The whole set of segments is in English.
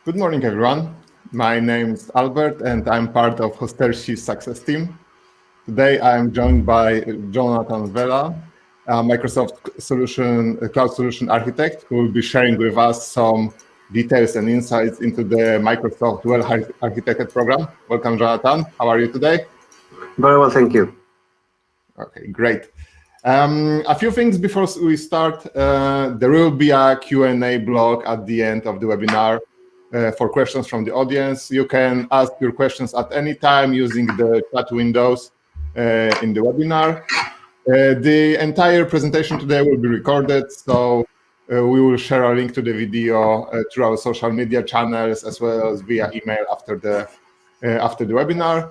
Good morning, everyone. My name is Albert, and I'm part of Hostershi's success team. Today, I'm joined by Jonathan Vela, a Microsoft cloud solution architect, who will be sharing with us some details and insights into the Microsoft Well-Architected program. Welcome, Jonathan. How are you today? Very well, thank you. Okay, great. A few things before we start. There will be a Q&A block at the end of the webinar for questions from the audience. You can ask your questions at any time using the chat windows in the webinar. The entire presentation today will be recorded, so we will share a link to the video through our social media channels as well as via email after the webinar.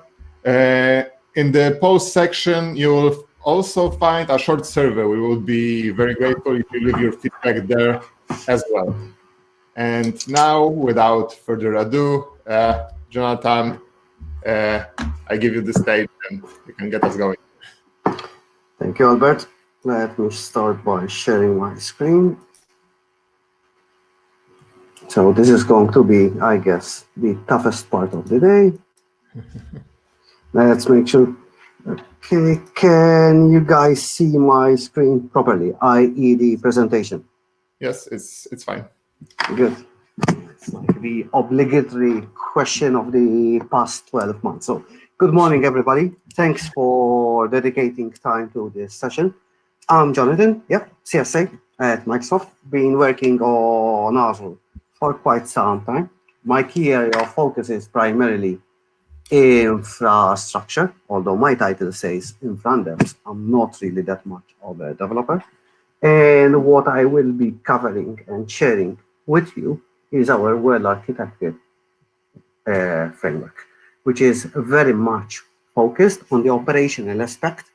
In the post section, you will also find a short survey. We will be very grateful if you leave your feedback there as well. And now, without further ado, Jonathan, I give you the stage and you can get us going. Thank you, Albert. Let me start by sharing my screen. So this is going to be, I guess, the toughest part of the day. Let's make sure. Okay, can you guys see my screen properly, i.e. the presentation? Yes, it's fine. Good. It's like the obligatory question of the past 12 months. So, good morning, everybody. Thanks for dedicating time to this session. I'm Jonathan, CSA at Microsoft. Been working on Azure for quite some time. My key area of focus is primarily infrastructure, although my title says infra devs. I'm not really that much of a developer. And what I will be covering and sharing with you is our well-architected framework, which is very much focused on the operational aspect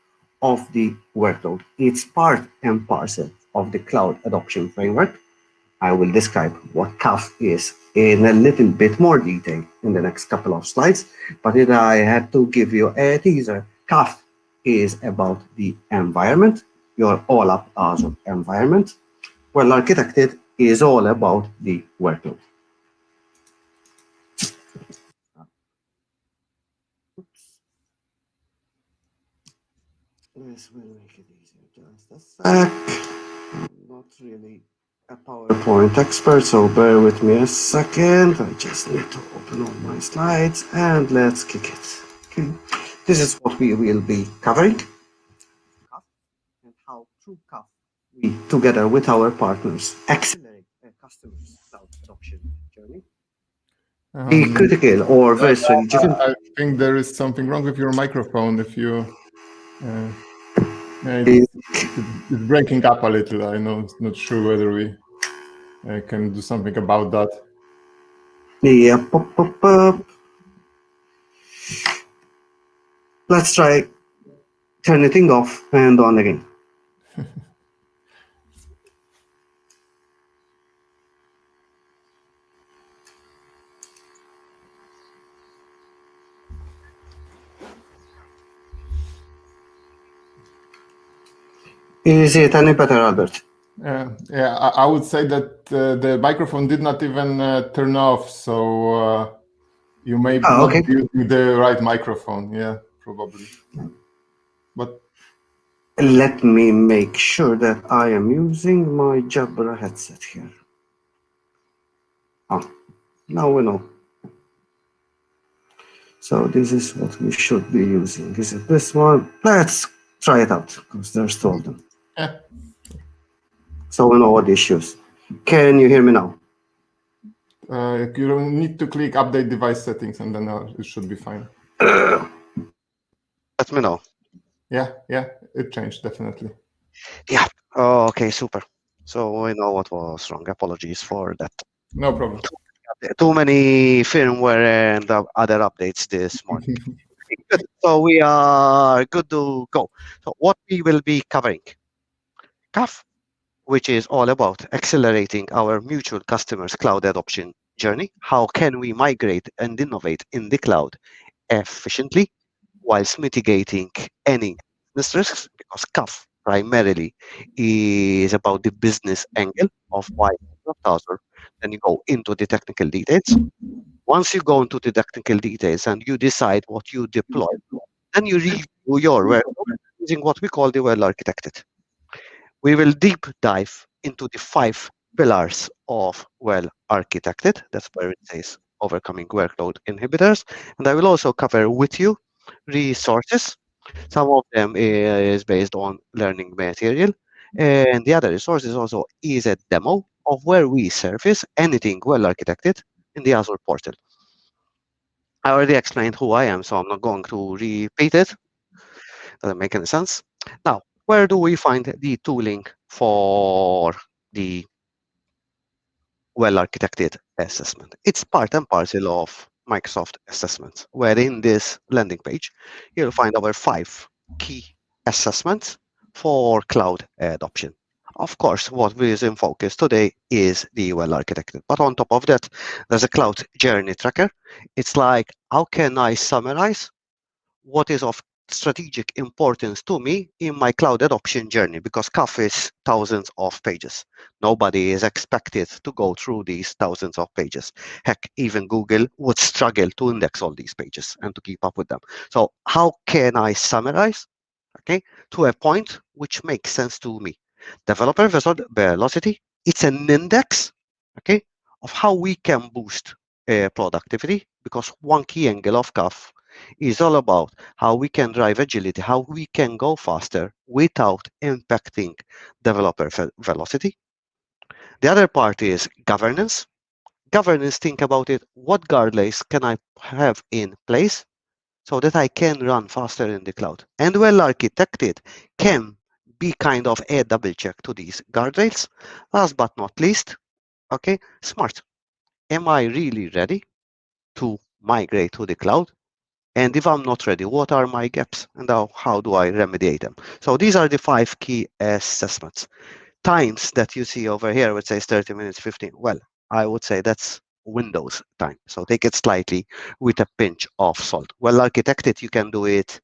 of the workload. It's part and parcel of the cloud adoption framework. I will describe what CAF is in a little bit more detail in the next couple of slides, but if I had to give you a teaser, CAF is about the environment, your all-up Azure environment. Well-architected is all about the workload. This will make it easier. Just a sec. I'm not really a PowerPoint expert, so bear with me a second. I just need to open all my slides and let's kick it. Okay. This is what we will be covering. And how through CAF we, together with our partners, accelerate a customer's cloud adoption journey. Be critical or very strategic. I think there is something wrong with your microphone. If you, it's breaking up a little. I'm not sure whether we can do something about that. Yeah, pop. Let's try turn the thing off and on again. Is it any better, Albert? Yeah, I would say that the microphone did not even turn off, so you may not be using the right microphone. Yeah, probably. But let me make sure that I am using my Jabra headset here. Now we know. So this is what we should be using. Is it this one? Let's try it out because there's two of them. Yeah. So we know what the issues. Can you hear me now? You don't need to click update device settings and then it should be fine. Let me know. Yeah, it changed definitely. Yeah. Oh, okay, super. So we know what was wrong. Apologies for that. No problem. Too many firmware and other updates this morning. Good. So we are good to go. So what we will be covering, CAF, which is all about accelerating our mutual customers' cloud adoption journey. How can we migrate and innovate in the cloud efficiently whilst mitigating any business risks? Because CAF primarily is about the business angle of why Azure then you go into the technical details. Once you go into the technical details and you decide what you deploy, then you review your work using what we call the well-architected. We will deep dive into the 5 pillars of well-architected. That's where it says overcoming workload inhibitors. And I will also cover with you resources. Some of them is based on learning material. And the other resources also is a demo of where we surface anything well-architected in the Azure portal. I already explained who I am, so I'm not going to repeat it. Doesn't make any sense. Now, where do we find the tooling for the well-architected assessment? It's part and parcel of Microsoft assessments, where in this landing page, you'll find our 5 key assessments for cloud adoption. Of course, what is in focus today is the well-architected. But on top of that, there's a cloud journey tracker. It's like, how can I summarize what is of strategic importance to me in my cloud adoption journey? Because CAF is thousands of pages. Nobody is expected to go through these thousands of pages. Heck, even Google would struggle to index all these pages and to keep up with them. So how can I summarize, okay, to a point which makes sense to me? Developer velocity, it's an index, okay, of how we can boost productivity, because one key angle of CAF is all about how we can drive agility, how we can go faster without impacting developer velocity. The other part is governance. Governance, think about it. What guardrails can I have in place so that I can run faster in the cloud? And well-architected can be kind of a double check to these guardrails. Last but not least, okay, smart. Am I really ready to migrate to the cloud? And if I'm not ready, what are my gaps and how do I remediate them? So these are the 5 key assessments. Times that you see over here, which says 30 minutes, 15. Well, I would say that's Windows time. So take it slightly with a pinch of salt. Well architected, you can do it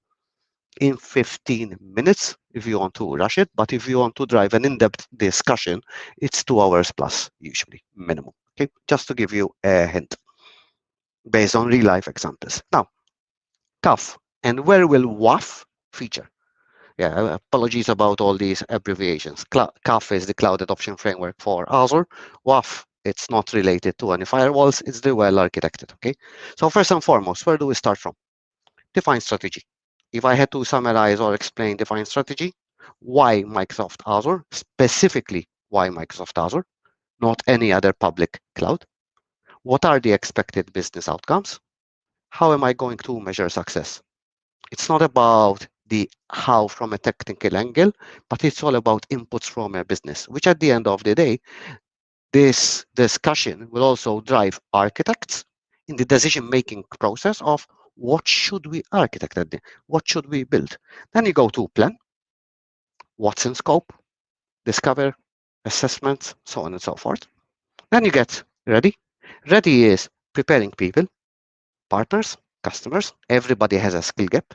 in 15 minutes if you want to rush it. But if you want to drive an in-depth discussion, it's 2 hours plus, usually, minimum. Okay, just to give you a hint based on real life examples. Now, CAF, and where will WAF feature? Yeah, apologies about all these abbreviations. CAF is the Cloud Adoption Framework for Azure. WAF, it's not related to any firewalls. It's the well-architected, okay? So first and foremost, where do we start from? Define strategy. If I had to summarize or explain define strategy, why Microsoft Azure? Specifically, why Microsoft Azure? Not any other public cloud. What are the expected business outcomes? How am I going to measure success? It's not about the how from a technical angle, but it's all about inputs from a business, which at the end of the day, this discussion will also drive architects in the decision-making process of what should we architect, what should we build. Then you go to plan, what's in scope, discover, assessments, so on and so forth. Then you get ready. Ready is preparing people, partners, customers. Everybody has a skill gap.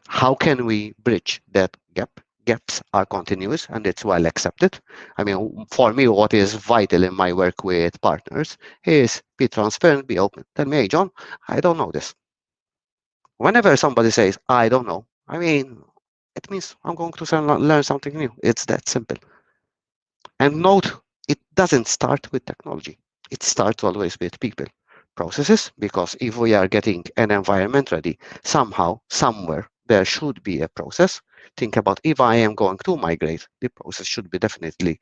How can we bridge that gap? Gaps are continuous and it's well accepted. I mean, for me, what is vital in my work with partners is be transparent, be open. Tell me, hey, John, I don't know this. Whenever somebody says, I don't know, I mean, it means I'm going to learn something new. It's that simple. And note, it doesn't start with technology. It starts always with people, processes, because if we are getting an environment ready, somehow, somewhere, there should be a process. Think about if I am going to migrate, the process should be definitely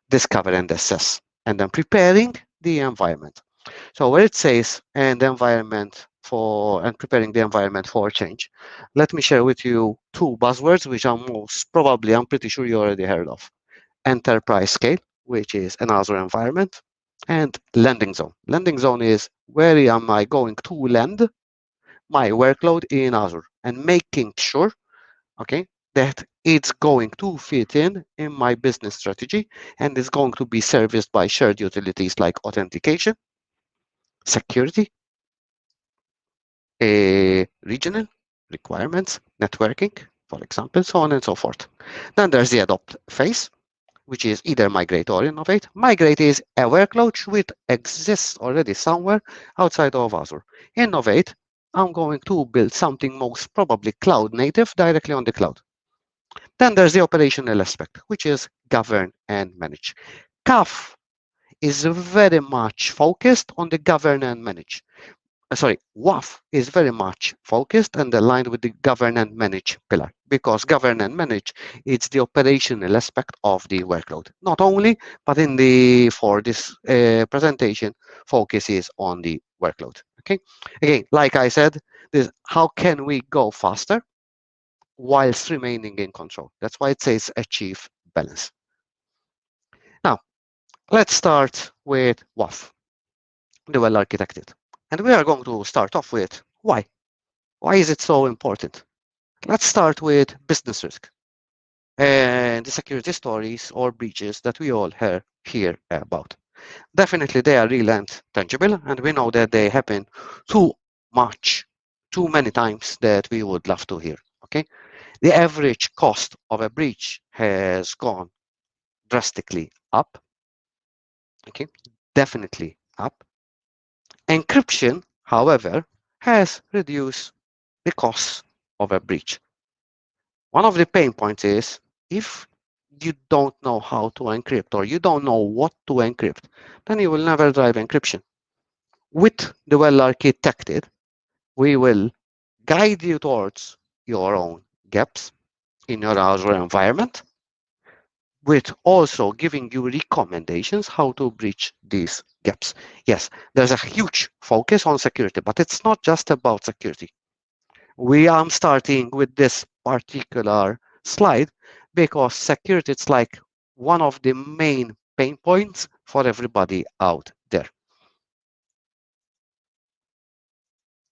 discover and assess, and then preparing the environment. So where it says and environment for and preparing the environment for change, let me share with you 2 buzzwords which are most probably, I'm pretty sure you already heard of. Enterprise scale, which is an Azure environment, and landing zone. Landing zone is where am I going to land my workload in Azure, and making sure, okay, that it's going to fit in my business strategy and is going to be serviced by shared utilities like authentication, security, regional requirements, networking, for example, so on and so forth. Then there's the adopt phase. which is either migrate or innovate. Migrate is a workload which exists already somewhere outside of Azure. Innovate, I'm going to build something most probably cloud native directly on the cloud. Then there's the operational aspect, which is govern and manage. CAF is very much focused on the govern and manage. WAF is very much focused and aligned with the govern and manage pillar, because govern and manage is the operational aspect of the workload. Not only, but for this presentation, focus is on the workload. Okay. Again, like I said, this how can we go faster whilst remaining in control? That's why it says achieve balance. Now, let's start with WAF, the well-architected. And we are going to start off with why. Why is it so important? Let's start with business risk and the security stories or breaches that we all hear about. Definitely they are real and tangible, and we know that they happen too many times that we would love to hear. Okay, the average cost of a breach has gone drastically up. Okay, definitely up. Encryption, however, has reduced the cost of a breach. One of the pain points is if you don't know how to encrypt or you don't know what to encrypt, then you will never drive encryption. With the well-architected, we will guide you towards your own gaps in your Azure environment, with also giving you recommendations how to breach these gaps. Yes, there's a huge focus on security, but it's not just about security. We are starting with this particular slide because security is like one of the main pain points for everybody out there.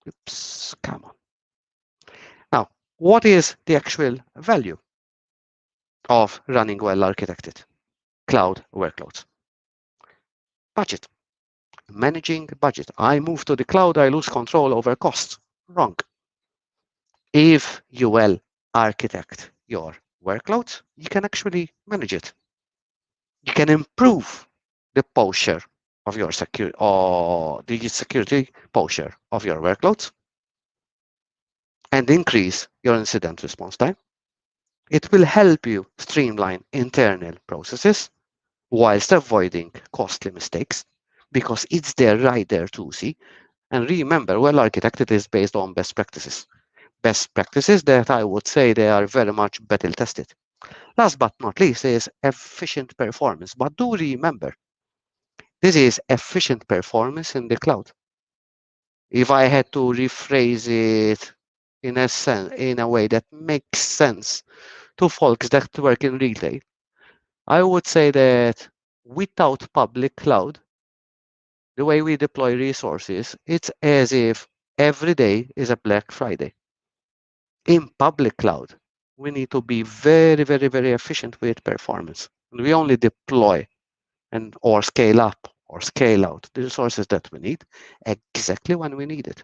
Oops, come on. Now, what is the actual value of running well-architected cloud workloads? Budget. Managing budget. I move to the cloud, I lose control over costs. Wrong. If you well architect your workloads, you can actually manage it. You can improve the posture of your the security posture of your workloads and increase your incident response time. It will help you streamline internal processes whilst avoiding costly mistakes, because it's there right there to see. And remember, well-architected is based on best practices. Best practices that I would say they are very much battle tested. Last but not least is efficient performance. But do remember, this is efficient performance in the cloud. If I had to rephrase it in a way that makes sense to folks that work in retail, I would say that without public cloud, the way we deploy resources, it's as if every day is a Black Friday. In public cloud, we need to be very, very, very efficient with performance. We only deploy or scale up or scale out the resources that we need exactly when we need it.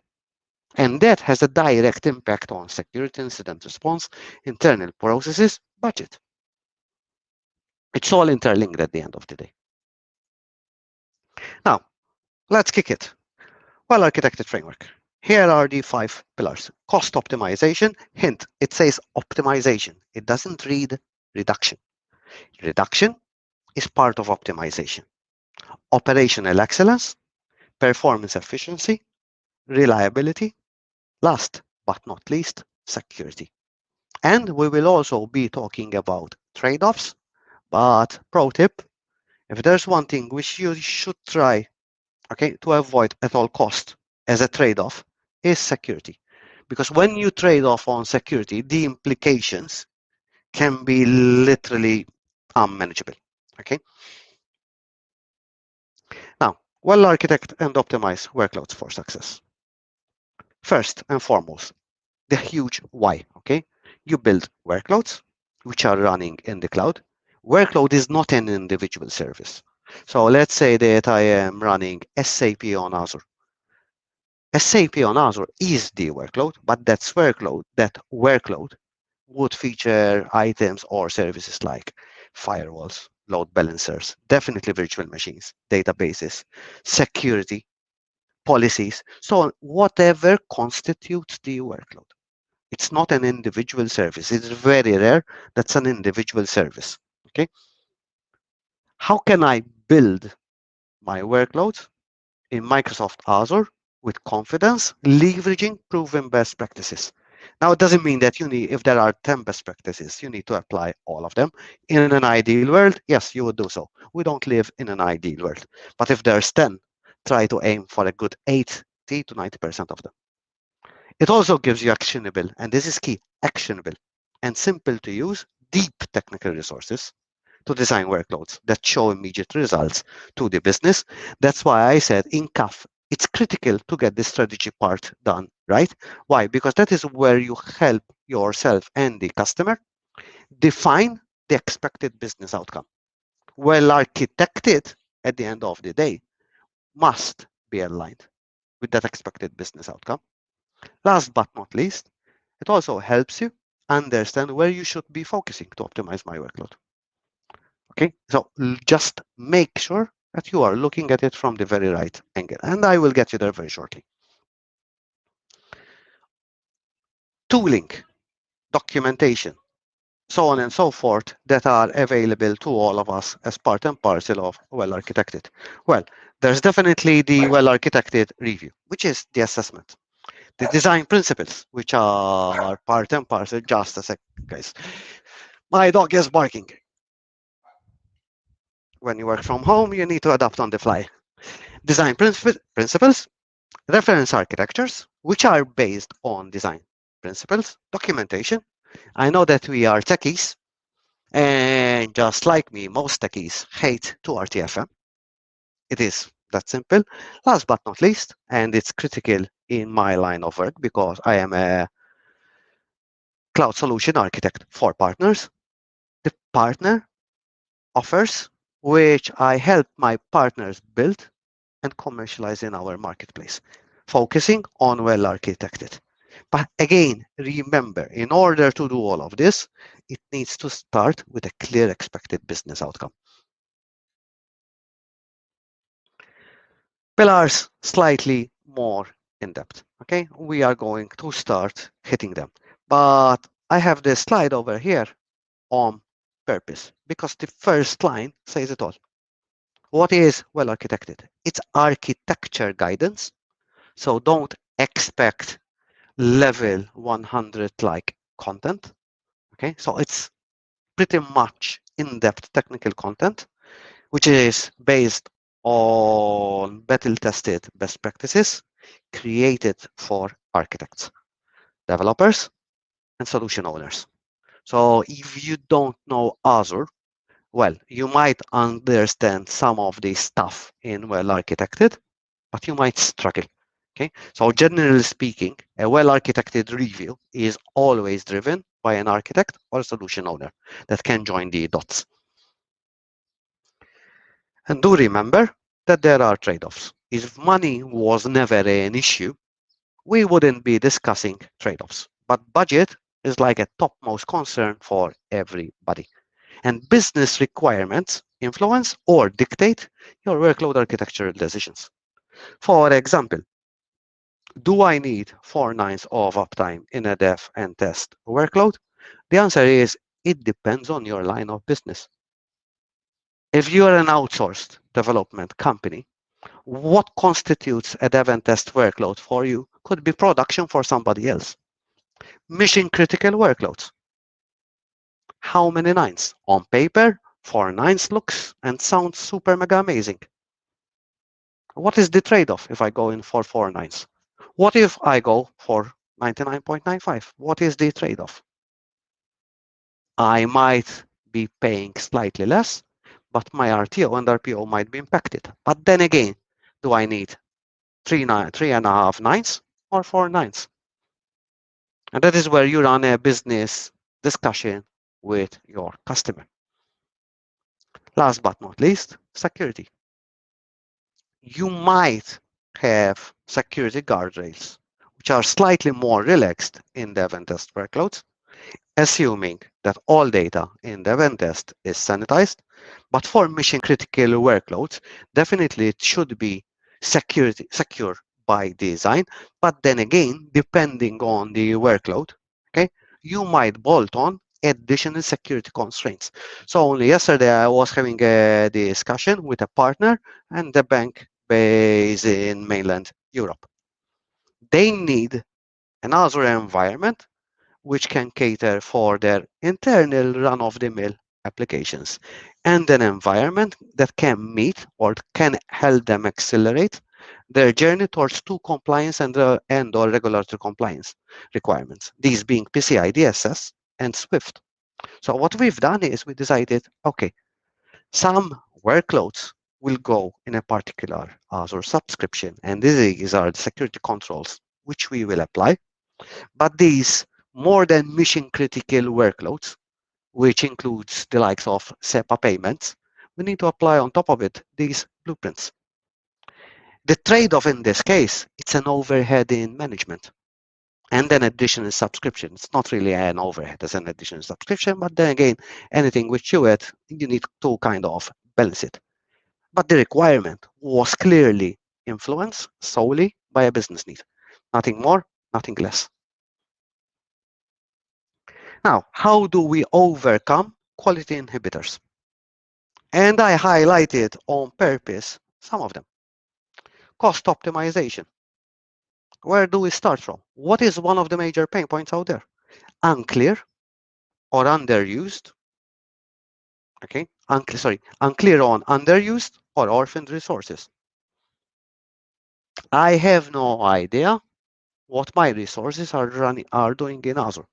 And that has a direct impact on security, incident response, internal processes, budget. It's all interlinked at the end of the day. Now, let's kick it. Well-architected framework. Here are the 5 pillars. Cost optimization. Hint, it says optimization. It doesn't read reduction. Reduction is part of optimization. Operational excellence, performance efficiency, reliability, last but not least, security. And we will also be talking about trade-offs, but pro tip, if there's one thing which you should try, okay, to avoid at all cost as a trade-off is security. Because when you trade off on security, the implications can be literally unmanageable, okay? Now, well architect and optimize workloads for success. First and foremost, the huge why, okay? You build workloads which are running in the cloud. Workload is not an individual service. So let's say that I am running SAP on Azure. SAP on Azure is the workload, but that workload would feature items or services like firewalls, load balancers, definitely virtual machines, databases, security, policies, so on, whatever constitutes the workload. It's not an individual service. It's very rare that's an individual service. Okay. How can I build my workloads in Microsoft Azure with confidence, leveraging proven best practices? Now, it doesn't mean that you need, if there are 10 best practices, you need to apply all of them. In an ideal world, yes, you would do so. We don't live in an ideal world. But if there's 10, try to aim for a good 80 to 90% of them. It also gives you actionable, and this is key, actionable and simple to use, deep technical resources to design workloads that show immediate results to the business. That's why I said in CAF, it's critical to get the strategy part done, right? Why? Because that is where you help yourself and the customer define the expected business outcome. Well architected at the end of the day must be aligned with that expected business outcome. Last but not least, it also helps you understand where you should be focusing to optimize my workload. Okay, so just make sure that you are looking at it from the very right angle, and I will get you there very shortly. Tooling, documentation, so on and so forth that are available to all of us as part and parcel of well-architected. Well, there's definitely the well-architected review, which is the assessment. The design principles, which are part and parcel. Just a sec, guys. My dog is barking. When you work from home, you need to adapt on the fly. Design principles, reference architectures, which are based on design principles, documentation. I know that we are techies, and just like me, most techies hate 2RTFM. It is that simple. Last but not least, and it's critical in my line of work because I am a cloud solution architect for partners, the partner offers, which I help my partners build and commercialize in our marketplace, focusing on well-architected. But again, remember, in order to do all of this, it needs to start with a clear expected business outcome. Pillars, slightly more in depth. Okay, we are going to start hitting them. But I have this slide over here on purpose because the first line says it all. What is well-architected? It's architecture guidance. So don't expect level 100 like content. Okay, so it's pretty much in-depth technical content, which is based on battle-tested best practices created for architects, developers, and solution owners. So if you don't know Azure, well, you might understand some of the stuff in well-architected, but you might struggle. Okay, so generally speaking, a well-architected review is always driven by an architect or a solution owner that can join the dots. And do remember that there are trade-offs. If money was never an issue, we wouldn't be discussing trade-offs. But budget is like a topmost concern for everybody. And business requirements influence or dictate your workload architectural decisions. For example, do I need 4 nines of uptime in a dev and test workload? The answer is it depends on your line of business. If you are an outsourced development company, what constitutes a dev and test workload for you could be production for somebody else. Mission critical workloads. How many nines? On paper, 4 nines looks and sounds super mega amazing. What is the trade-off if I go in for 4 nines? What if I go for 99.95? What is the trade-off? I might be paying slightly less, but my RTO and RPO might be impacted. But then again, do I need 3.5 nines or 4 nines? And that is where you run a business discussion with your customer. Last but not least, security. You might have security guardrails, which are slightly more relaxed in dev and test workloads, assuming that all data in the event test is sanitized. But for mission critical workloads, definitely it should be secure by design. But then again, depending on the workload, okay, you might bolt on additional security constraints. So only yesterday I was having a discussion with a partner and the bank based in mainland Europe. They need an Azure environment which can cater for their internal run-of-the-mill applications and an environment that can meet or can help them accelerate their journey towards two compliance and or regulatory compliance requirements, these being PCI DSS and SWIFT. So what we've done is we decided, okay, some workloads will go in a particular Azure subscription, and these are the security controls which we will apply. But these more than mission critical workloads, which includes the likes of SEPA payments, we need to apply on top of it these blueprints. The trade-off in this case, it's an overhead in management and an additional subscription. It's not really an overhead as an additional subscription, but then again, anything which you add, you need to kind of balance it. But the requirement was clearly influenced solely by a business need. Nothing more, nothing less. Now, how do we overcome quality inhibitors? And I highlighted on purpose some of them. Cost optimization. Where do we start from? What is one of the major pain points out there? Unclear or underused. Okay, unclear on underused or orphaned resources. I have no idea what my resources are doing in Azure.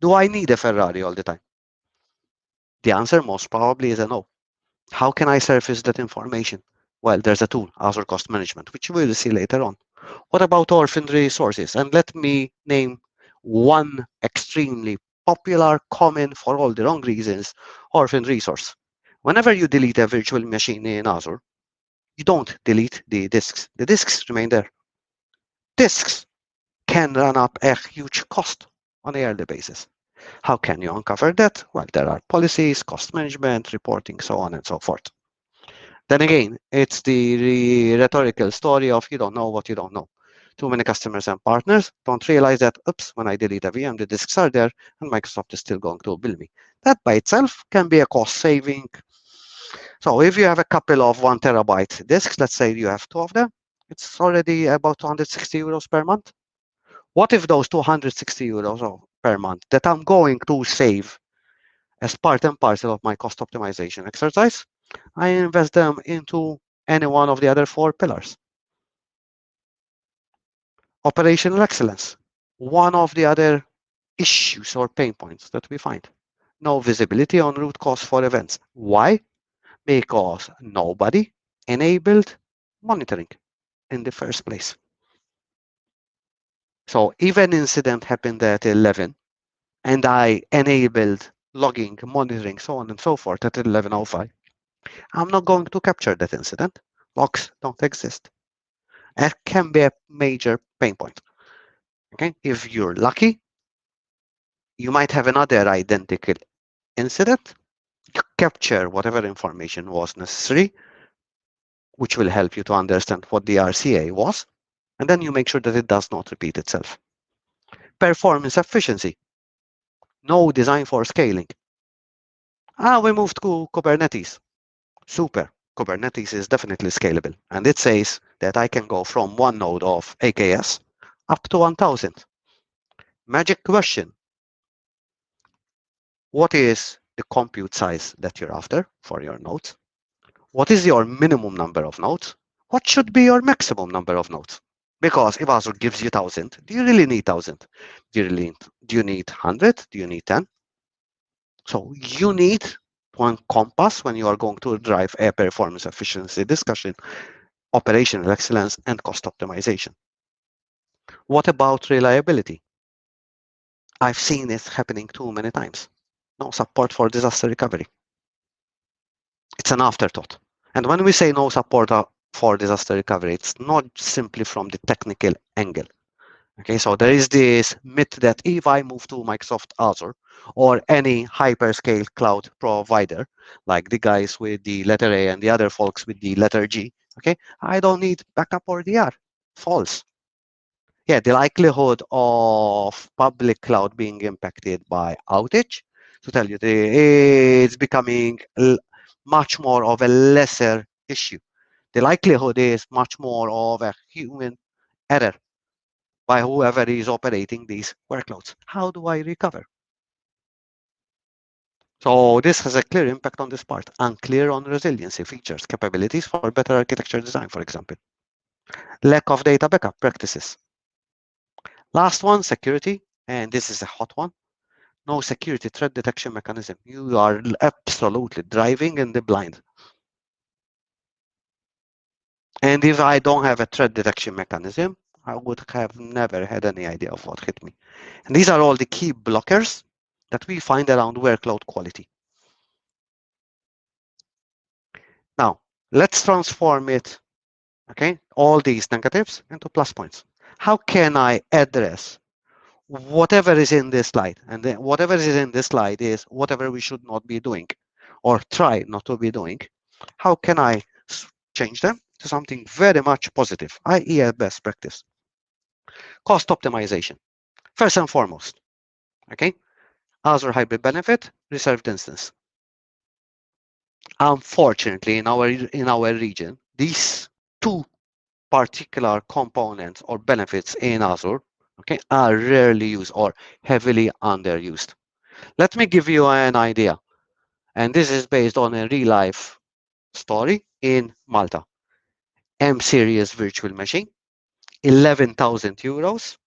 Do I need a Ferrari all the time? The answer most probably is a no. How can I surface that information? Well, there's a tool, Azure Cost Management, which we'll see later on. What about orphaned resources? And let me name one extremely popular, common, for all the wrong reasons, orphaned resource. Whenever you delete a virtual machine in Azure, you don't delete the disks. The disks remain there. Disks can run up a huge cost on a yearly basis. How can you uncover that? Well, there are policies, cost management, reporting, so on and so forth. Then again, it's the rhetorical story of you don't know what you don't know. Too many customers and partners don't realize that, oops, when I delete a VM, the disks are there and Microsoft is still going to bill me. That by itself can be a cost saving. So if you have a couple of 1 terabyte disks, let's say you have 2 of them, it's already about 260 euros per month. What if those 260 euros per month that I'm going to save as part and parcel of my cost optimization exercise, I invest them into any one of the other 4 pillars? Operational excellence, one of the other issues or pain points that we find. No visibility on root cause for events. Why? Because nobody enabled monitoring in the first place. So if an incident happened at 11 and I enabled logging, monitoring, so on and so forth at 11:05, I'm not going to capture that incident. Logs don't exist. That can be a major pain point. Okay, if you're lucky, you might have another identical incident. You capture whatever information was necessary, which will help you to understand what the RCA was, and then you make sure that it does not repeat itself. Performance efficiency. No design for scaling. We moved to Kubernetes. Super. Kubernetes is definitely scalable. And it says that I can go from 1 node of AKS up to 1,000. Magic question. What is the compute size that you're after for your nodes? What is your minimum number of nodes? What should be your maximum number of nodes? Because if Azure gives you 1,000, do you really need 1,000? Do you need 100? Do you need 10? So you need to encompass, when you are going to drive a performance efficiency discussion, operational excellence and cost optimization. What about reliability? I've seen it happening too many times. No support for disaster recovery. It's an afterthought. And when we say no support for disaster recovery, it's not simply from the technical angle. Okay, so there is this myth that if I move to Microsoft Azure or any hyperscale cloud provider, like the guys with the letter A and the other folks with the letter G, okay, I don't need backup or DR. False. Yeah, the likelihood of public cloud being impacted by outage, to tell you, it's becoming much more of a lesser issue. The likelihood is much more of a human error by whoever is operating these workloads. How do I recover? So this has a clear impact on this part, unclear on resiliency features, capabilities for better architecture design, for example. Lack of data backup practices. Last one, security, and this is a hot one. No security threat detection mechanism. You are absolutely driving in the blind. And if I don't have a threat detection mechanism, I would have never had any idea of what hit me. And these are all the key blockers that we find around workload quality. Now, let's transform it, okay, all these negatives into plus points. How can I address whatever is in this slide? And then whatever is in this slide is whatever we should not be doing or try not to be doing. How can I change them to something very much positive, i.e. a best practice? Cost optimization. First and foremost, okay, Azure hybrid benefit, reserved instance. Unfortunately, in our region, these two particular components or benefits in Azure, okay, are rarely used or heavily underused. Let me give you an idea, and this is based on a real life story in Malta. M series virtual machine, 11,000 euros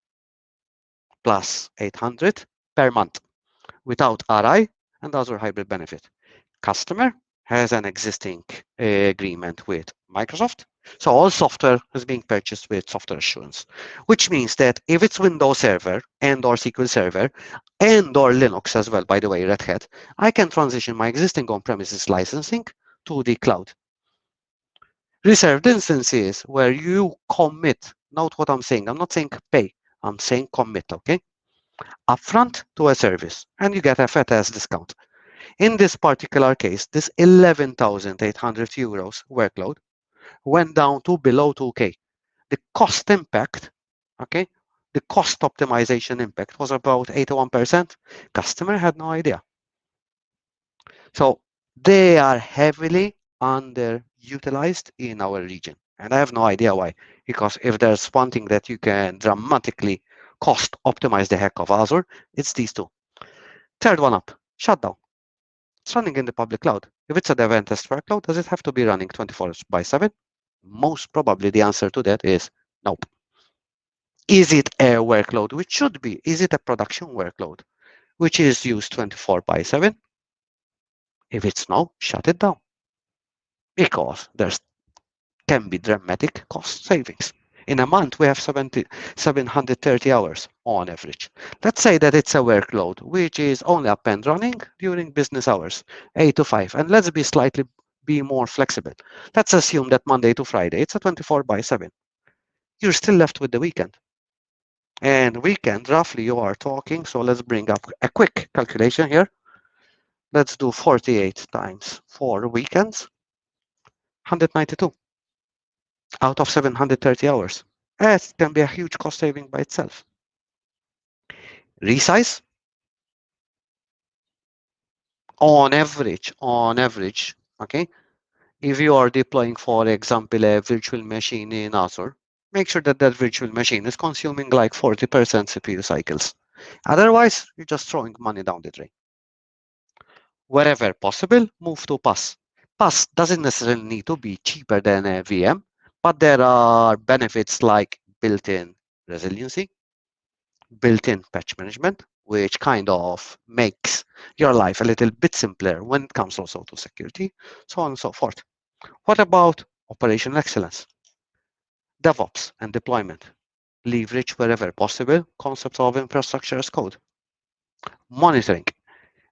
plus 800 per month without RI and Azure hybrid benefit. Customer has an existing agreement with Microsoft. So all software is being purchased with software assurance, which means that if it's Windows Server and or SQL Server and or Linux as well, by the way, Red Hat, I can transition my existing on-premises licensing to the cloud. Reserved instances where you commit, note what I'm saying. I'm not saying pay, I'm saying commit, okay? Upfront to a service and you get a fat ass discount. In this particular case, this 11,800 euros workload went down to below 2K. The cost impact, okay, the cost optimization impact was about 81%. Customer had no idea. So they are heavily underutilized in our region. And I have no idea why. Because if there's one thing that you can dramatically cost optimize the heck of Azure, it's these two. Third one up, shutdown. It's running in the public cloud. If it's a dev and test workload, does it have to be running 24/7? Most probably the answer to that is nope. Is it a workload? Which should be. Is it a production workload, which is used 24/7? If it's no, shut it down. Because there's can be dramatic cost savings. In a month, we have 730 hours on average. Let's say that it's a workload which is only up and running during business hours, 8 to 5. And let's be more flexible. Let's assume that Monday to Friday, it's a 24/7. You're still left with the weekend. And weekend, roughly, you are talking. So let's bring up a quick calculation here. Let's do 48 times 4 weekends, 192 out of 730 hours. That can be a huge cost saving by itself. Resize, on average, okay, if you are deploying, for example, a virtual machine in Azure, make sure that that virtual machine is consuming like 40% CPU cycles. Otherwise, you're just throwing money down the drain. Wherever possible, move to PaaS. PaaS doesn't necessarily need to be cheaper than a VM, but there are benefits like built-in resiliency, built-in patch management, which kind of makes your life a little bit simpler when it comes also to security, so on and so forth. What about operational excellence? DevOps and deployment. Leverage wherever possible concepts of infrastructure as code. Monitoring.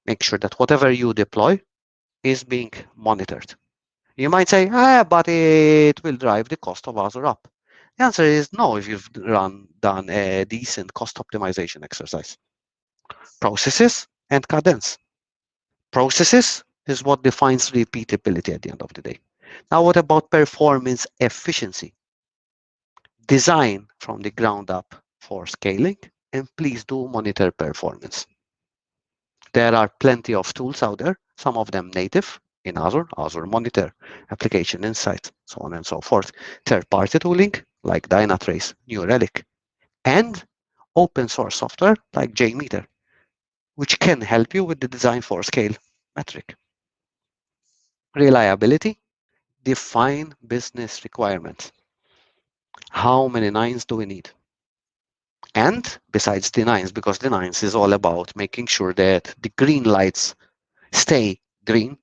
Make sure that whatever you deploy is being monitored. You might say, but it will drive the cost of Azure up. The answer is no if you've done a decent cost optimization exercise. Processes and cadence. Processes is what defines repeatability at the end of the day. Now, what about performance efficiency? Design from the ground up for scaling, and please do monitor performance. There are plenty of tools out there, some of them native in Azure, Azure Monitor, Application Insight, so on and so forth. Third-party tooling like Dynatrace, New Relic, and open source software like JMeter, which can help you with the design for scale metric. Reliability, define business requirements. How many nines do we need? And besides the nines, because the nines is all about making sure that the green lights stay green,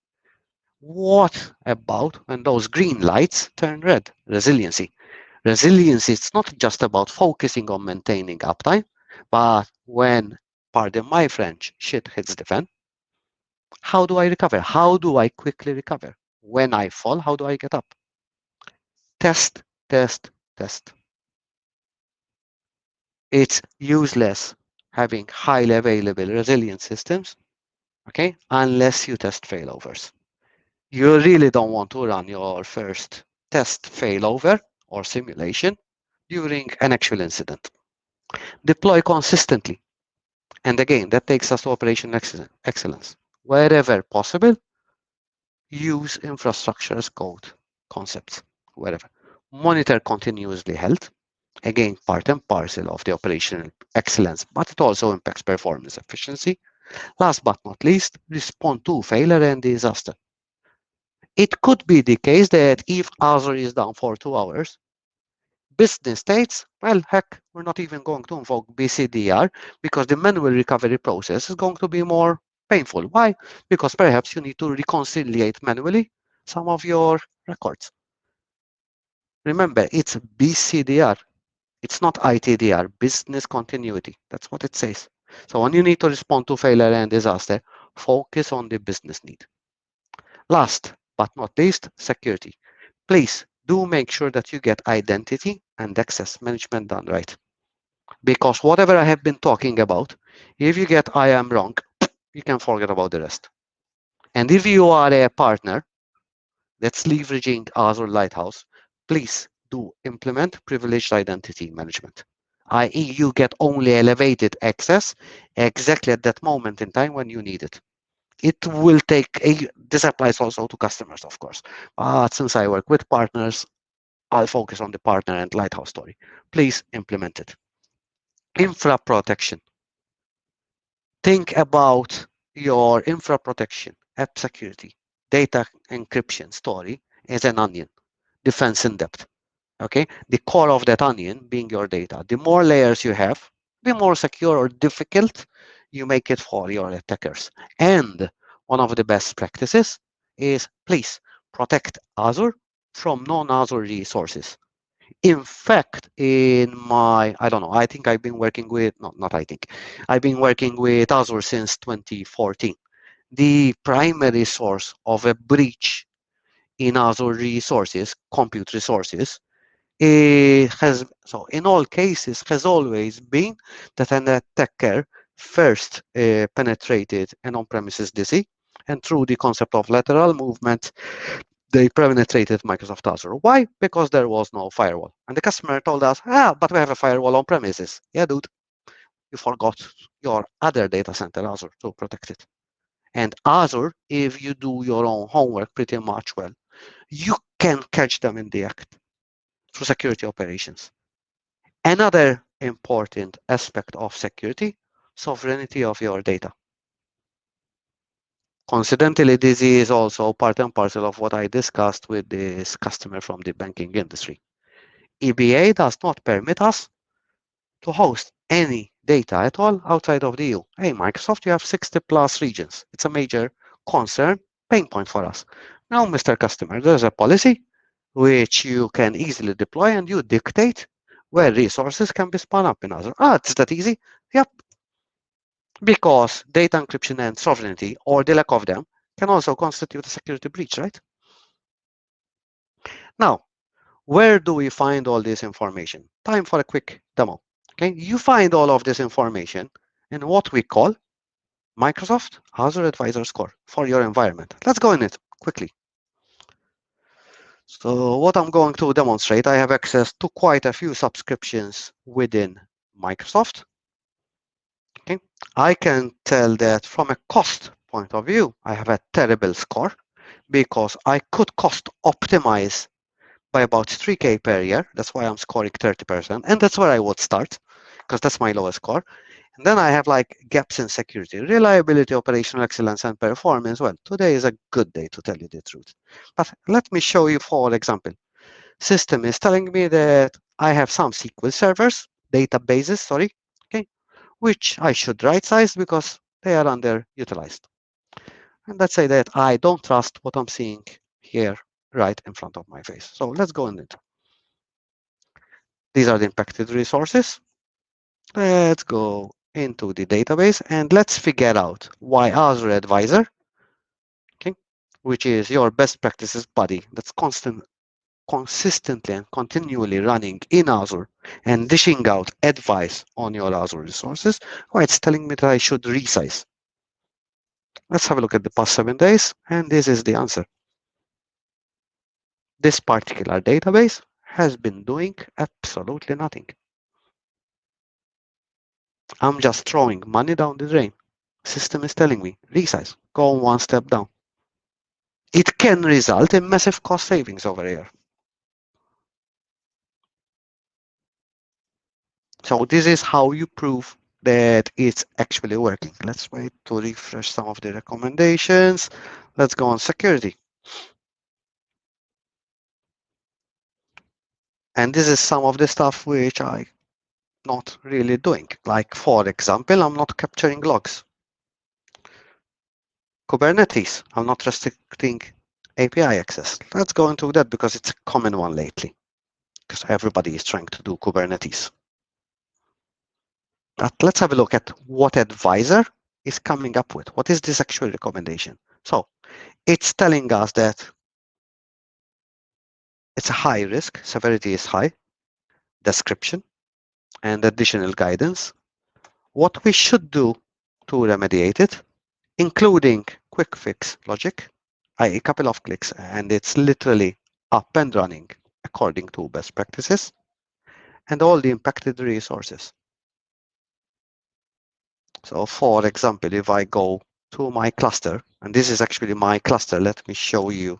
what about when those green lights turn red? Resiliency. Resiliency, it's not just about focusing on maintaining uptime, but when, pardon my French, shit hits the fan, how do I recover? How do I quickly recover? When I fall, how do I get up? Test, test, test. It's useless having highly available resilient systems, okay, unless you test failovers. You really don't want to run your first test failover or simulation during an actual incident. Deploy consistently. And again, that takes us to operational excellence. Wherever possible, use infrastructure as code concepts, wherever. Monitor continuously health. Again, part and parcel of the operational excellence, but it also impacts performance efficiency. Last but not least, respond to failure and disaster. It could be the case that if Azure is down for 2 hours, business states, well, heck, we're not even going to invoke BCDR because the manual recovery process is going to be more painful. Why? Because perhaps you need to reconciliate manually some of your records. Remember, it's BCDR. It's not ITDR, business continuity. That's what it says. So when you need to respond to failure and disaster, focus on the business need. Last but not least, security. Please do make sure that you get identity and access management done right. Because whatever I have been talking about, if you get I am wrong, you can forget about the rest. And if you are a partner that's leveraging Azure Lighthouse, please do implement privileged identity management, i.e. you get only elevated access exactly at that moment in time when you need it. It will take this applies also to customers, of course, but since I work with partners, I'll focus on the partner and Lighthouse story. Please implement it. Infra protection. Think about your infra protection, app security, data encryption story as an onion, defense in depth. Okay, the core of that onion being your data. The more layers you have, the more secure or difficult you make it for your attackers. And one of the best practices is please protect Azure from non-Azure resources. In fact, in my, I don't know, I think I've been working with, not I think, I've been working with Azure since 2014. The primary source of a breach in Azure resources, compute resources, has, so in all cases, has always been that an attacker first penetrated an on-premises DC, and through the concept of lateral movement, they penetrated Microsoft Azure. Why? Because there was no firewall. And the customer told us, but we have a firewall on premises. Yeah, dude, you forgot your other data center, Azure, to protect it. And Azure, if you do your own homework pretty much well, you can catch them in the act through security operations. Another important aspect of security, sovereignty of your data. Coincidentally, this is also part and parcel of what I discussed with this customer from the banking industry. EBA does not permit us to host any data at all outside of the EU. Hey, Microsoft, you have 60 plus regions. It's a major concern, pain point for us. Now, Mr. Customer, there's a policy which you can easily deploy and you dictate where resources can be spun up in Azure. It's that easy? Yep. Because data encryption and sovereignty, or the lack of them, can also constitute a security breach, right? Now, Where do we find all this information? Time for a quick demo. Okay, you find all of this information in what we call Microsoft Azure Advisor Score for your environment. Let's go in it quickly. So what I'm going to demonstrate, I have access to quite a few subscriptions within Microsoft. Okay, I can tell that from a cost point of view, I have a terrible score because I could cost optimize by about 3K per year. That's why I'm scoring 30%. And that's where I would start because that's my lowest score. And then I have like gaps in security, reliability, operational excellence, and performance. Well, today is a good day to tell you the truth. But let me show you, for example, system is telling me that I have some SQL servers, databases, sorry, okay, which I should right size because they are underutilized. And let's say that I don't trust what I'm seeing here right in front of my face. So let's go in it. These are the impacted resources. Let's go into the database and let's figure out why Azure Advisor, okay, which is your best practices body that's consistently and continually running in Azure and dishing out advice on your Azure resources, why it's telling me that I should resize. Let's have a look at the past 7 days, and this is the answer. This particular database has been doing absolutely nothing. I'm just throwing money down the drain. System is telling me, resize, go one step down. It can result in massive cost savings over here. So this is how you prove that it's actually working. Let's wait to refresh some of the recommendations. Let's go on security. And this is some of the stuff which I'm not really doing. Like, for example, I'm not capturing logs. Kubernetes, I'm not restricting API access. Let's go into that because it's a common one lately, because everybody is trying to do Kubernetes. But let's have a look at what advisor is coming up with. What is this actual recommendation? So it's telling us that it's a high risk, severity is high, description, and additional guidance. What we should do to remediate it, including quick fix logic, a couple of clicks, and it's literally up and running according to best practices, and all the impacted resources. So for example, if I go to my cluster, and this is actually my cluster, let me show you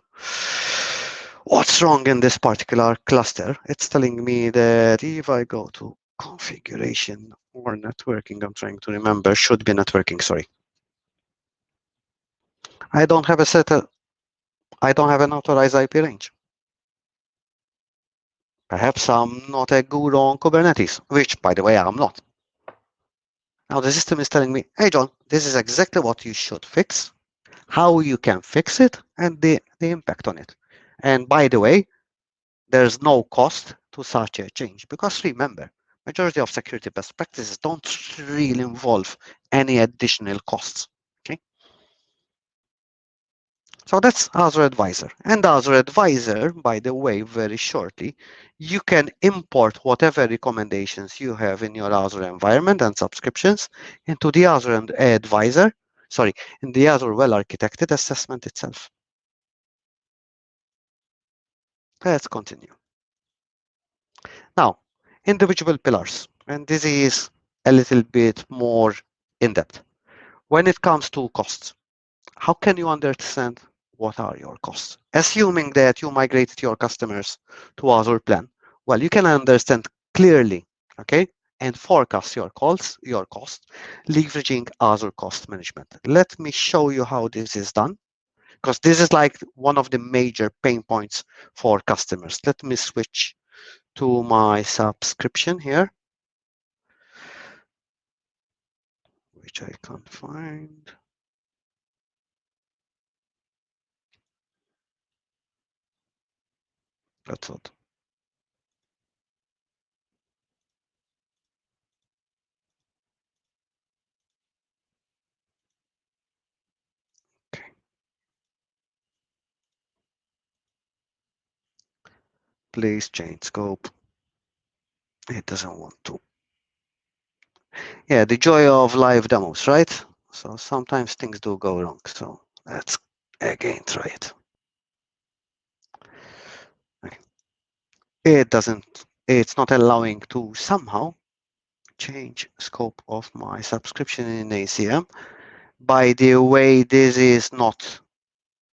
what's wrong in this particular cluster. It's telling me that if I go to configuration or networking, I'm trying to remember, should be networking, sorry. I don't have I don't have an authorized IP range. Perhaps I'm not a guru on Kubernetes, which by the way, I'm not. Now the system is telling me, hey John, this is exactly what you should fix, how you can fix it, and the impact on it. And by the way, there's no cost to such a change because remember, majority of security best practices don't really involve any additional costs. Okay, so that's Azure Advisor. And Azure Advisor, by the way, very shortly, you can import whatever recommendations you have in your Azure environment and subscriptions into the Azure Advisor, sorry, in the Azure Well-Architected assessment itself. Let's continue. Now, individual pillars, and this is a little bit more in-depth. When it comes to costs, how can you understand what are your costs? Assuming that you migrated your customers to Azure Plan, well, you can understand clearly, okay, and forecast your costs, leveraging Azure Cost Management. Let me show you how this is done, because this is like one of the major pain points for customers. Let me switch to my subscription here, which I can't find. That's it. Okay. Please change scope. It doesn't want to. Yeah, the joy of live demos, right? So sometimes things do go wrong. So let's again try it. Okay. It's not allowing to somehow change scope of my subscription in ACM. By the way, this is not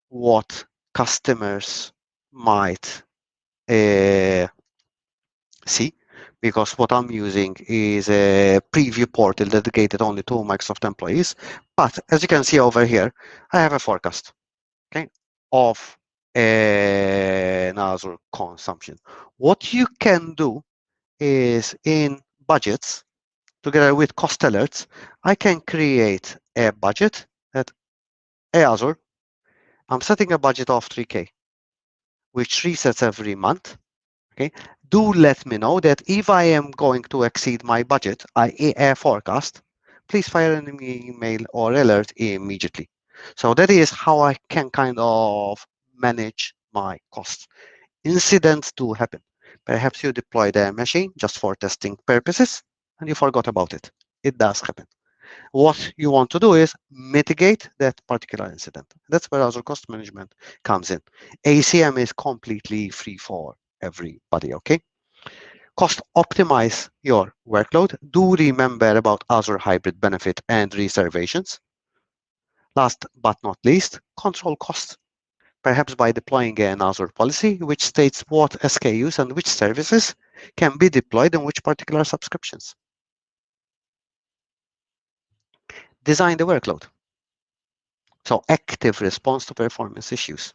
what customers might see, because what I'm using is a preview portal dedicated only to Microsoft employees. But as you can see over here, I have a forecast, okay, of an Azure consumption. What you can do is in budgets, together with cost alerts, I can create a budget at Azure. I'm setting a budget of 3K, which resets every month. Okay, do let me know that if I am going to exceed my budget, i.e. a forecast, please fire an email or alert immediately. So that is how I can kind of manage my costs. Incidents do happen. Perhaps you deployed a machine just for testing purposes and you forgot about it. It does happen. What you want to do is mitigate that particular incident. That's where Azure Cost Management comes in. ACM is completely free for everybody, okay? Cost optimize your workload. Do remember about Azure Hybrid Benefit and reservations. Last but not least, control costs. Perhaps by deploying an Azure policy which states what SKUs and which services can be deployed in which particular subscriptions. Design the workload. So active response to performance issues.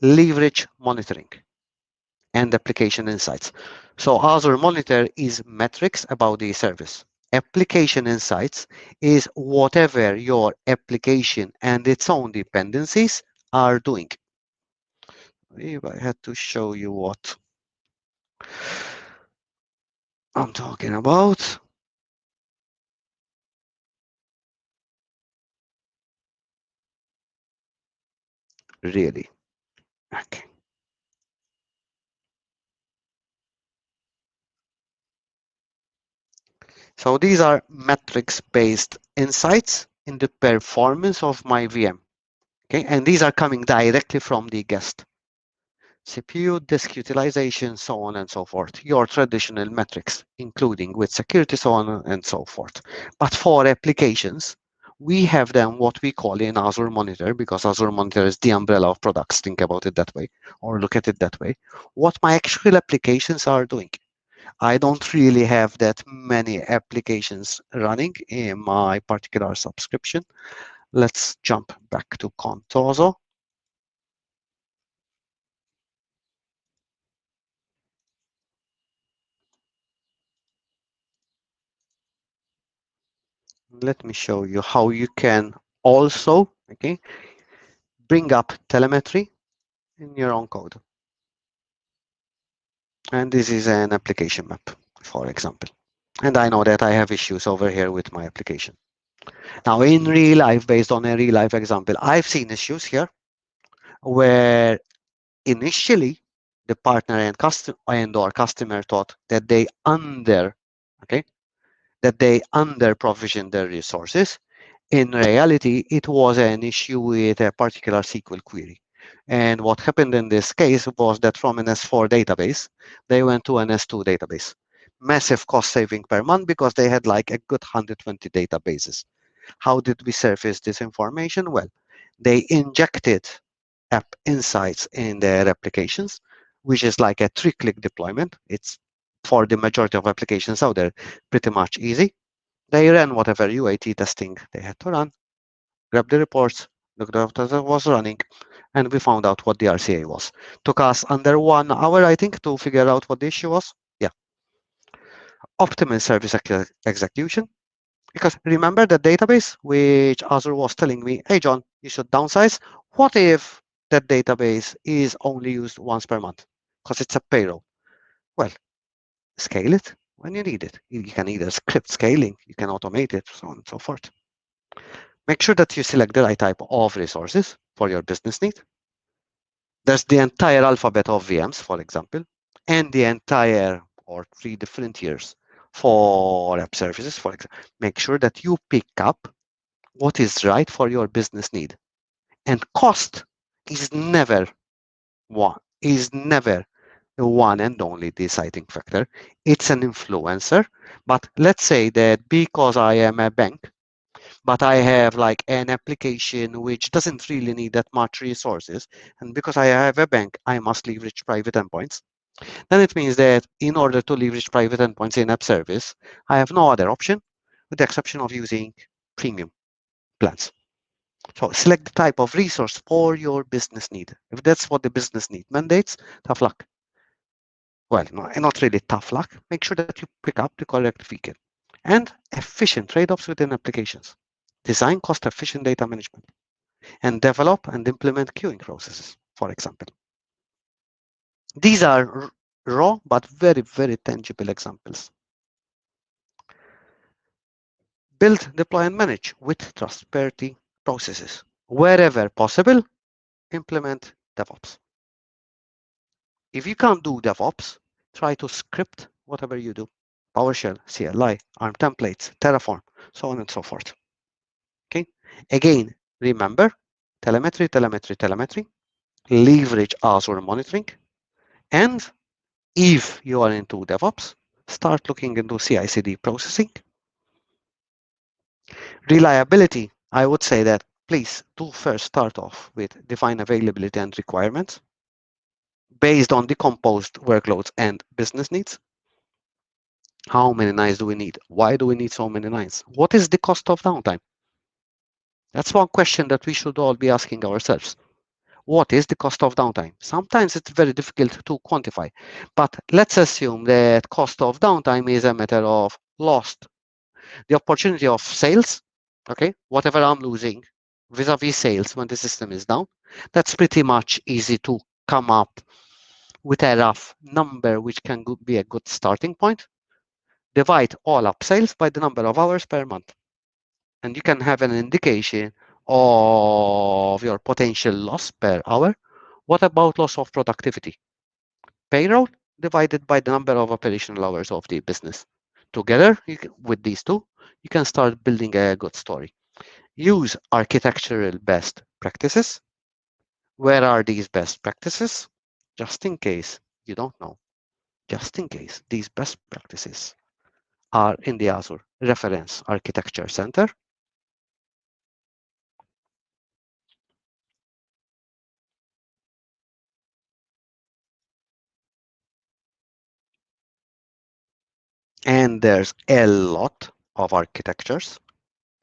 Leverage monitoring and application insights. So Azure Monitor is metrics about the service. Application insights is whatever your application and its own dependencies are doing. If I had to show you what I'm talking about. Really. Okay. So these are metrics-based insights in the performance of my VM. Okay, and these are coming directly from the guest. CPU, disk utilization, so on and so forth. Your traditional metrics, including with security, so on and so forth. But for applications, we have them what we call in Azure Monitor, because Azure Monitor is the umbrella of products. Think about it that way, or look at it that way. What my actual applications are doing. I don't really have that many applications running in my particular subscription. Let's jump back to Contoso. Let me show you how you can also, okay, bring up telemetry in your own code. And this is an application map, for example. And I know that I have issues over here with my application. Now, in real life, based on a real life example, I've seen issues here where initially the partner and customer or customer thought that they under provisioned their resources. In reality, it was an issue with a particular SQL query. And what happened in this case was that from an S4 database, they went to an S2 database. Massive cost saving per month because they had like a good 120 databases. How did we surface this information? Well, they injected app insights in their applications, which is like a 3-click deployment. It's for the majority of applications out there, pretty much easy. They ran whatever UAT testing they had to run, grabbed the reports, looked at what was running, and we found out what the RCA was. Took us under 1 hour, I think, to figure out what the issue was. Yeah. Optimal service execution. Because remember the database, which Azure was telling me, hey, John, you should downsize. What if that database is only used once per month? Because it's a payroll. Well, scale it when you need it. You can either script scaling, you can automate it, so on and so forth. Make sure that you select the right type of resources for your business need. There's the entire alphabet of VMs, for example, and the entire or 3 different tiers for app services, for example. Make sure that you pick up what is right for your business need. And cost is never the one and only deciding factor. It's an influencer. But let's say that because I am a bank, but I have like an application which doesn't really need that much resources, and because I have a bank, I must leverage private endpoints. Then it means that in order to leverage private endpoints in app service, I have no other option with the exception of using premium plans. So select the type of resource for your business need. If that's what the business need mandates, tough luck. Well, no, not really tough luck. Make sure that you pick up the correct feature. And efficient trade-offs within applications. Design cost-efficient data management. And develop and implement queuing processes, for example. These are raw but very, very tangible examples. Build, deploy, and manage with trustworthy processes. Wherever possible, implement DevOps. If you can't do DevOps, try to script whatever you do. PowerShell, CLI, ARM templates, Terraform, so on and so forth. Okay. Again, remember, telemetry, leverage Azure monitoring, and if you are into DevOps, start looking into CI/CD processing. Reliability, I would say that please do first start off with define availability and requirements based on decomposed workloads and business needs. How many nines do we need? Why do we need so many nines? What is the cost of downtime? That's one question that we should all be asking ourselves. What is the cost of downtime? Sometimes it's very difficult to quantify, but let's assume that cost of downtime is a matter of lost the opportunity of sales, okay, whatever I'm losing vis-a-vis sales when the system is down. That's pretty much easy to come up with a rough number, which can be a good starting point. Divide all up sales by the number of hours per month. And you can have an indication of your potential loss per hour. What about loss of productivity? Payroll divided by the number of operational hours of the business. Together with these two, you can start building a good story. Use architectural best practices. Where are these best practices? Just in case you don't know, just in case these best practices are in the Azure Reference Architecture Center. And there's a lot of architectures.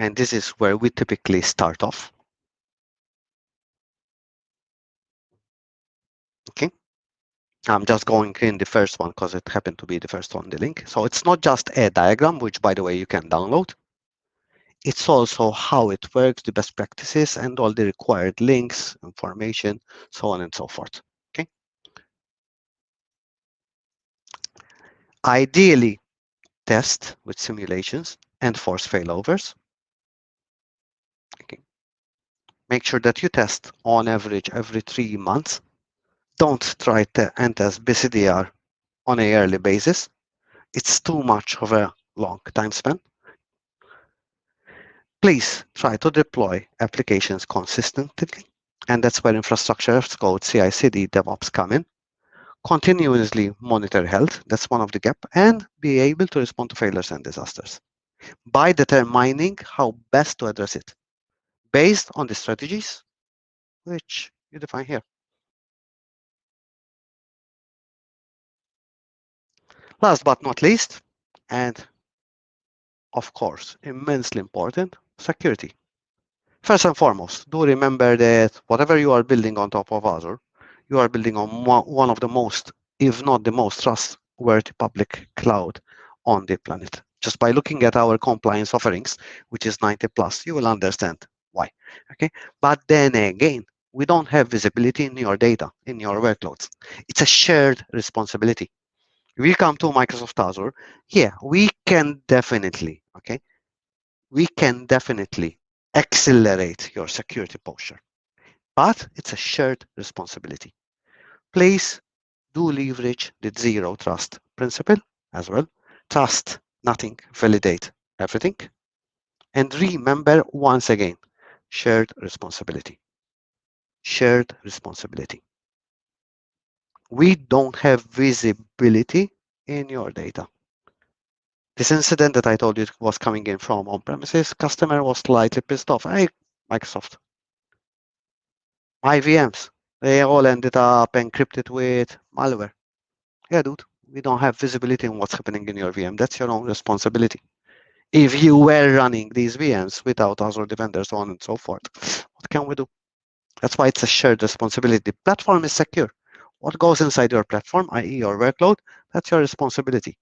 And this is where we typically start off. Okay. I'm just going in the first one because it happened to be the first one, the link. So it's not just a diagram, which by the way, you can download. It's also how it works, the best practices, and all the required links, information, so on and so forth. Okay. Ideally, test with simulations and force failovers. Okay. Make sure that you test on average every 3 months. Don't try to test BCDR on a yearly basis. It's too much of a long time span. Please try to deploy applications consistently. And that's where infrastructure as code, CI/CD, DevOps come in. Continuously monitor health, that's one of the gaps, and be able to respond to failures and disasters by determining how best to address it based on the strategies which you define here. Last but not least, and of course, immensely important, security. First and foremost, do remember that whatever you are building on top of Azure, you are building on one of the most, if not the most trustworthy public cloud on the planet. Just by looking at our compliance offerings, which is 90 plus, you will understand why. Okay, but then again, we don't have visibility in your data, in your workloads. It's a shared responsibility. We come to Microsoft Azure. Yeah, we can definitely, okay, we can definitely accelerate your security posture, but it's a shared responsibility. please do leverage the zero trust principle as well. Trust nothing, validate everything. And remember, once again, shared responsibility. Shared responsibility. We don't have visibility in your data. This incident that I told you was coming in from on-premises, customer was slightly pissed off. Hey, Microsoft, my VMs, they all ended up encrypted with malware. Yeah, dude, we don't have visibility in what's happening in your VM. That's your own responsibility. If you were running these VMs without Azure Defender, so on and so forth, what can we do? That's why it's a shared responsibility. The platform is secure. What goes inside your platform, i.e. your workload, that's your responsibility.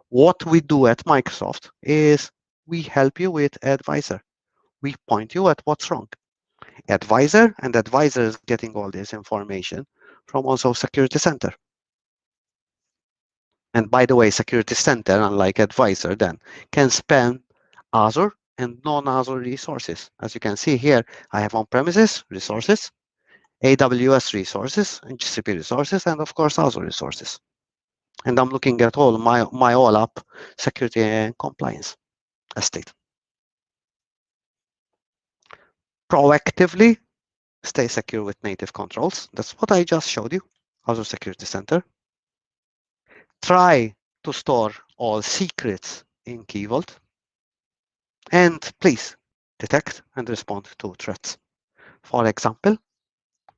What we do at Microsoft is we help you with Advisor. We point you at what's wrong. Advisor, and Advisor is getting all this information from also Security Center. And by the way, Security Center, unlike Advisor, then can span Azure and non-Azure resources. As you can see here, I have on-premises resources, AWS resources, and GCP resources, and of course, Azure resources. And I'm looking at all my all up security and compliance estate. Proactively stay secure with native controls. That's what I just showed you, Azure Security Center. Try to store all secrets in Key Vault. And please detect and respond to threats. For example,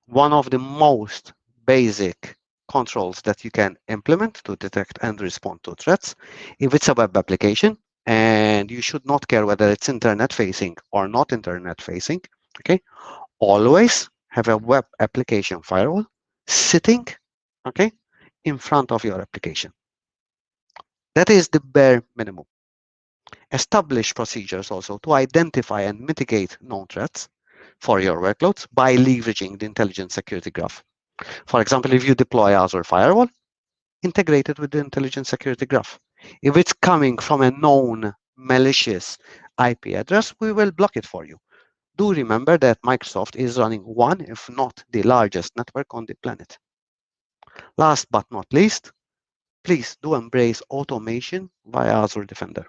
one of the most basic controls that you can implement to detect and respond to threats, if it's a web application, and you should not care whether it's internet facing or not internet facing, okay, always have a web application firewall sitting, okay, in front of your application. That is the bare minimum. Establish procedures also to identify and mitigate known threats for your workloads by leveraging the intelligent security graph. For example, if you deploy Azure Firewall, integrate it with the intelligent security graph. If it's coming from a known malicious IP address, we will block it for you. Do remember that Microsoft is running one, if not the largest network on the planet. Last but not least, please do embrace automation via Azure Defender,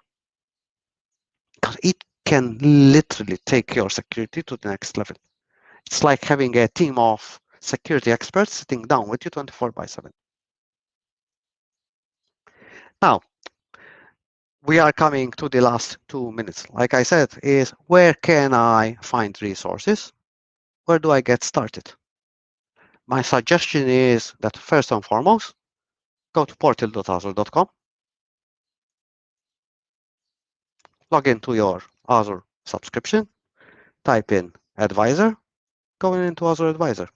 because it can literally take your security to the next level. It's like having a team of security experts sitting down with you 24/7. Now, we are coming to the last 2 minutes. Like I said, is where can I find resources? Where do I get started? My suggestion is that first and foremost, go to portal.azure.com, log into your Azure subscription, type in Advisor, go into Azure Advisor.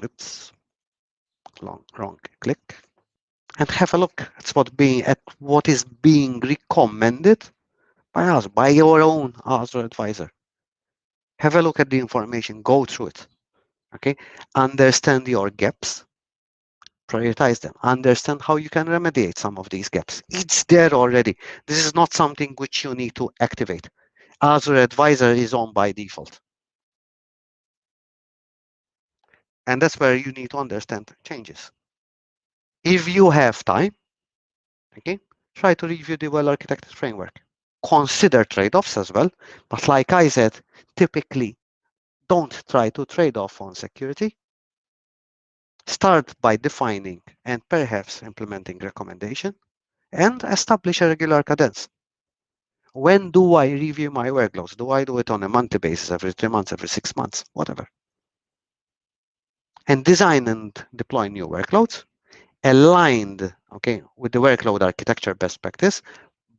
Oops, wrong click. And have a look at what is being recommended by us, by your own Azure Advisor. Have a look at the information, go through it, okay? Understand your gaps, prioritize them, understand how you can remediate some of these gaps. It's there already. This is not something which you need to activate. Azure Advisor is on by default. And that's where you need to understand changes. If you have time, okay, try to review the well-architected framework. Consider trade-offs as well, but like I said, typically don't try to trade off on security. Start by defining and perhaps implementing recommendation, and establish a regular cadence. When do I review my workloads? Do I do it on a monthly basis, every 3 months, every 6 months, whatever? And design and deploy new workloads aligned, okay, with the workload architecture best practice,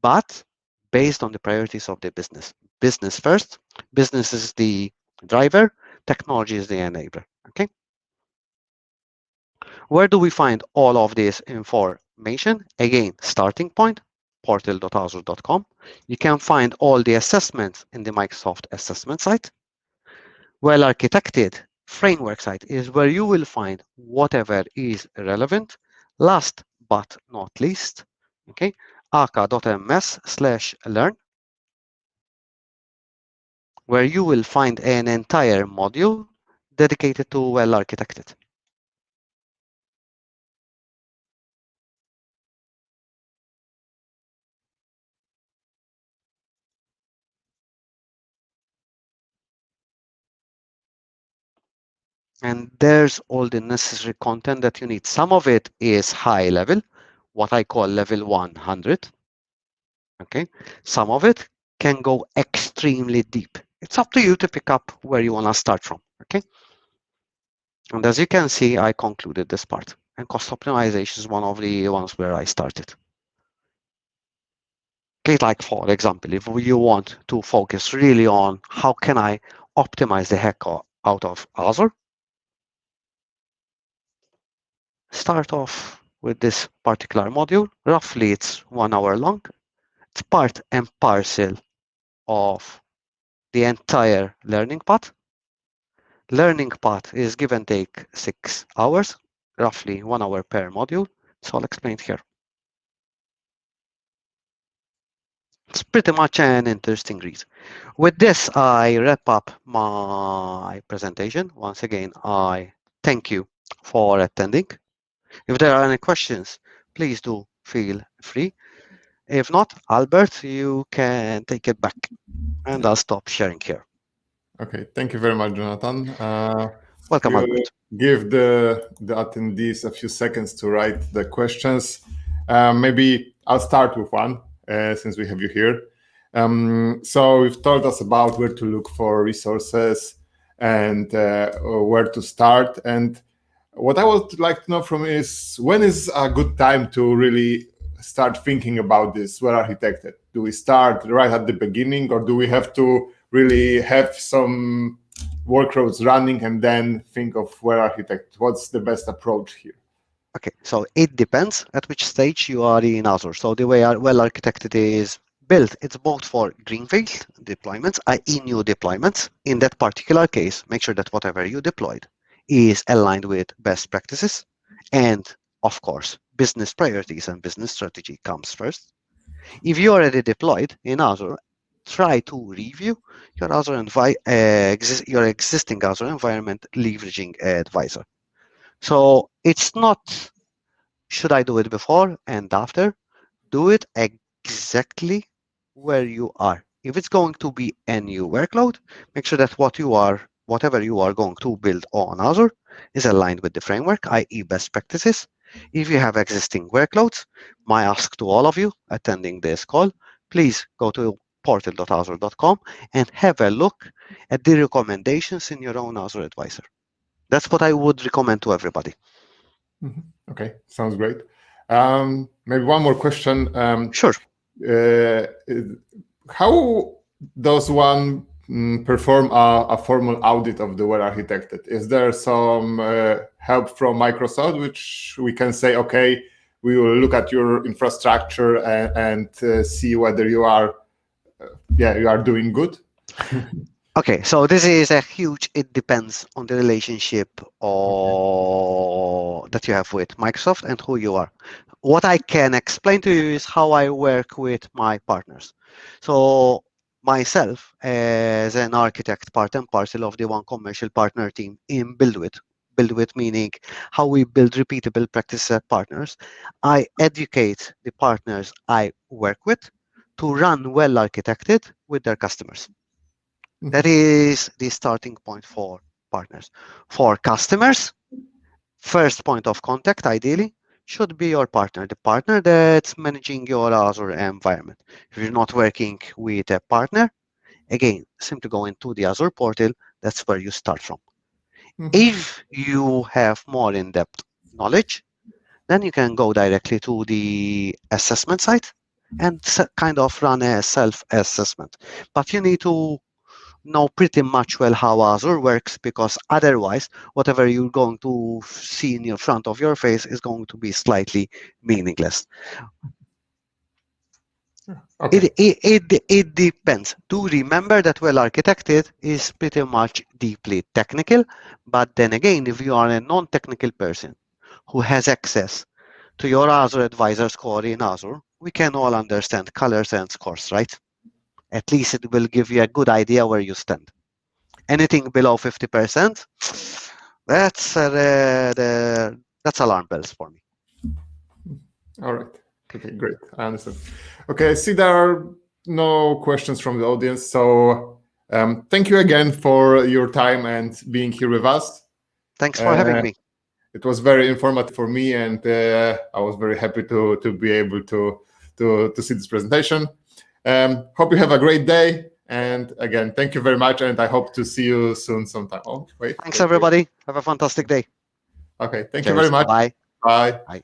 but based on the priorities of the business. Business first. Business is the driver. Technology is the enabler. Okay. Where do we find all of this information? Again, starting point, portal.azure.com. You can find all the assessments in the Microsoft assessment site. Well-architected framework site is where you will find whatever is relevant. Last but not least, okay, aka.ms/learn, where you will find an entire module dedicated to well-architected. And there's all the necessary content that you need. Some of it is high level, what I call level 100. Okay. Some of it can go extremely deep. It's up to you to pick up where you want to start from. Okay. And as you can see, I concluded this part. And cost optimization is one of the ones where I started. Okay, like for example, if you want to focus really on how can I optimize the heck out of Azure, start off with this particular module. Roughly, it's 1 hour long. It's part and parcel of the entire learning path. Learning path is give and take 6 hours, roughly 1 hour per module. It's all explained here. It's pretty much an interesting read. With this, I wrap up my presentation. Once again, I thank you for attending. If there are any questions, please do feel free. If not, Albert, you can take it back, and I'll stop sharing here. Okay, thank you very much, Jonathan. Welcome, We'll Albert. give the attendees a few seconds to write the questions. Maybe I'll start with one, since we have you here. So you've told us about where to look for resources and where to start. And what I would like to know from you is, when is a good time to really start thinking about this well-architected? Do we start right at the beginning, or do we have to really have some workloads running and then think of well-architected? What's the best approach here? Okay, so it depends at which stage you are in Azure. So the way well-architected is built, it's both for greenfield deployments, i.e. new deployments. In that particular case, make sure that whatever you deployed is aligned with best practices. And of course, business priorities and business strategy comes first. If you already deployed in Azure, try to review your your existing Azure environment leveraging Advisor. So it's not, should I do it before and after? Do it exactly where you are. If it's going to be a new workload, make sure that whatever you are going to build on Azure is aligned with the framework, i.e. best practices. If you have existing workloads, my ask to all of you attending this call, please go to portal.azure.com and have a look at the recommendations in your own Azure Advisor. That's what I would recommend to everybody. Okay, sounds great. Maybe one more question. Sure. How does one perform a formal audit of the well-architected? Is there some help from Microsoft, which we can say, okay, we will look at your infrastructure and see whether you are doing good? Okay, so this is a huge, it depends on the relationship that you have with Microsoft and who you are. What I can explain to you is how I work with my partners. So myself, as an architect, part and parcel of the one commercial partner team in Build with meaning how we build repeatable practices at partners, I educate the partners I work with to run well-architected with their customers. That is the starting point for partners. For customers, first point of contact, ideally, should be your partner, the partner that's managing your Azure environment. If you're not working with a partner, again, simply go into the Azure portal. That's where you start from. If you have more in-depth knowledge, then you can go directly to the assessment site and kind of run a self-assessment. But you need to know pretty much well how Azure works, because otherwise, whatever you're going to see in your front of your face is going to be slightly meaningless. Okay. It depends. Do remember that well-architected is pretty much deeply technical, but then again, if you are a non-technical person who has access to your Azure Advisor score in Azure, we can all understand colors and scores, right? At least it will give you a good idea where you stand. Anything below 50%, that's alarm bells for me. All right. Okay, great. I understand. Okay, I see there are no questions from the audience. So thank you again for your time and being here with us. Thanks for having me. It was very informative for me, and I was very happy to be able to see this presentation. Hope you have a great day. And again, thank you very much, and I hope to see you soon sometime. Oh, wait. Thanks, everybody. Have a fantastic day. Okay, thank Cheers. you very much. Bye. Bye. Bye.